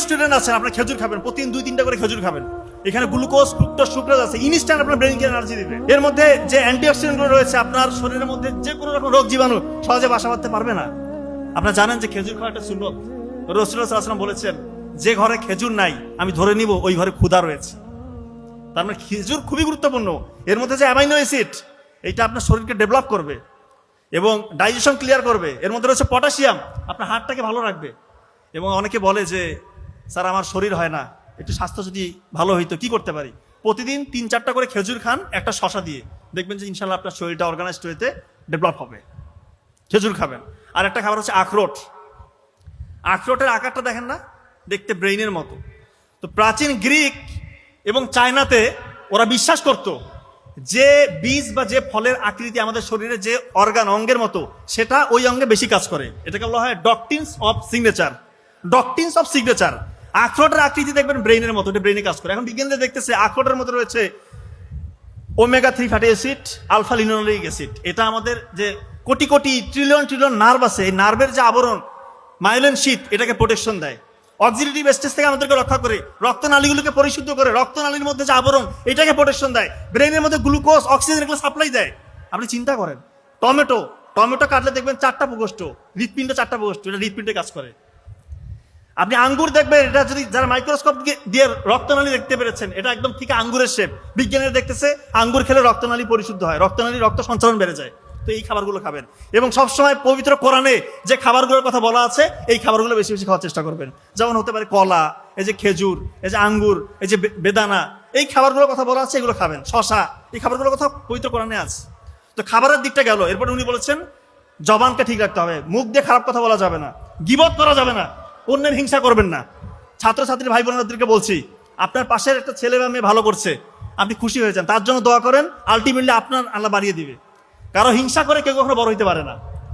Student আছেন, আপনার খেজুর খাবেন, প্রতিদিন 2-3টা করে খেজুর খাবেন। এখানে গ্লুকোজ, ফ্রুক্টোজ, সুক্রোজ আছে, ইনস্ট্যান্ট আপনার ব্রেনকে এনার্জি দিবে। এর মধ্যে যে অ্যান্টিঅক্সিডেন্টগুলো রয়েছে, আপনার শরীরের মধ্যে যে কোনো রকম রোগ জীবাণু সহজে বাসা বাঁধতে পারবে না। আপনারা জানেন যে খেজুর খাওয়া একটা সুন্নত। রাসূলুল্লাহ সাল্লাল্লাহু আলাইহি ওয়াসাল্লাম বলেছেন, যে ঘরে খেজুর নাই আমি ধরে নিব ওই ঘরে ক্ষুধা রয়েছে। তার মানে খেজুর খুবই গুরুত্বপূর্ণ। এর মধ্যে যে অ্যামাইনো অ্যাসিড, এটা আপনার শরীরকে ডেভেলপ করবে এবং ডাইজেশন ক্লিয়ার করবে। এর মধ্যে রয়েছে পটাশিয়াম, আপনার হার্টটাকে ভালো রাখবে। এবং অনেকে বলে যে স্যার আমার শরীর হয় না, একটু স্বাস্থ্য যদি ভালো হইতো, কি করতে পারি? প্রতিদিন 3-4টা করে খেজুর খান, একটা শশা দিয়ে, দেখবেন যে ইনশাল্লাহ আপনার শরীরটা অর্গানাইজড হইতে ডেভেলপ হবে। খেজুর খাবেন। আর একটা খাবার হচ্ছে আখরোট। আখরোটের আকারটা দেখেন না, দেখতে ব্রেইনের মতো। তো প্রাচীন গ্রিক এবং চায়নাতে ওরা বিশ্বাস করত যে বীজ বা যে ফলের আকৃতি আমাদের শরীরে যে অঙ্গের মতো, সেটা ওই অঙ্গে বেশি কাজ করে। এটাকে বলা হয় doctrines of signature. Doctrines of signature. আখরোটের আকৃতি দেখবেন ব্রেইনের মতো, এটা ব্রেইনে কাজ করে। এখন বিজ্ঞানীরা দেখতেছে আখরোটের মধ্যে রয়েছে omega three fatty acid, alpha linoleic acid. এটা আমাদের যে কোটি কোটি ট্রিলিয়ন নার্ভ আছে, এই নার্ভের যে আবরণ মাইলিন শীট, এটাকে প্রোটেকশন দেয়। অক্সিডেটিভ স্ট্রেস থেকে আমাদেরকে রক্ষা করে, রক্তনালীগুলোকে পরিশুদ্ধ করে, রক্তনালীর মধ্যে যে আবরণ এটাকে প্রোটেকশন দেয়, ব্রেনের মধ্যে গ্লুকোজ, অক্সিজেন এগুলো সাপ্লাই দেয়। আপনি চিন্তা করেন, টমেটো কাটলে দেখবেন 4টা প্রকোষ্ঠ, হৃৎপিণ্ড 4টা প্রকোষ্ঠ, এটা হৃৎপিণ্ডে কাজ করে। আপনি আঙ্গুর দেখবেন, এটা যদি যারা মাইক্রোস্কোপ দিয়ে রক্তনালী দেখতে পেরেছেন, এটা একদম ঠিক আঙ্গুরের শেপ। বিজ্ঞানীরা দেখতেছে আঙ্গুর খেলে রক্তনালী পরিশুদ্ধ হয়, রক্তনালী রক্ত সঞ্চালন বেড়ে যায়। তো এই খাবারগুলো খাবেন এবং সবসময় পবিত্র কোরআনে যে খাবারগুলোর কথা বলা আছে এই খাবারগুলো বেশি বেশি খাওয়ার চেষ্টা করবেন। যেমন হতে পারে কলা, এই যে খেজুর, এই যে আঙ্গুর, এই যে বেদানা, এই খাবারগুলোর কথা বলা আছে, এগুলো খাবেন। শশা, এই খাবারগুলোর কথা পবিত্র কোরআনে আছে। তো খাবারের দিকটা গেল। এরপরে উনি বলেছেন জবানকে ঠিক রাখতে হবে, মুখ দিয়ে খারাপ কথা বলা যাবে না, গীবত করা যাবে না, অন্যের হিংসা করবেন না। ছাত্রছাত্রী ভাই বোনদেরকে বলছি, আপনার পাশের একটা ছেলে বা মেয়ে ভালো করছে, আপনি খুশি হয়েছেন, তার জন্য দোয়া করেন, আলটিমেটলি আপনার আল্লাহ বাড়িয়ে দিবে। কারো হিংসা করে কেউ কখনো বড় হইতে পারে না।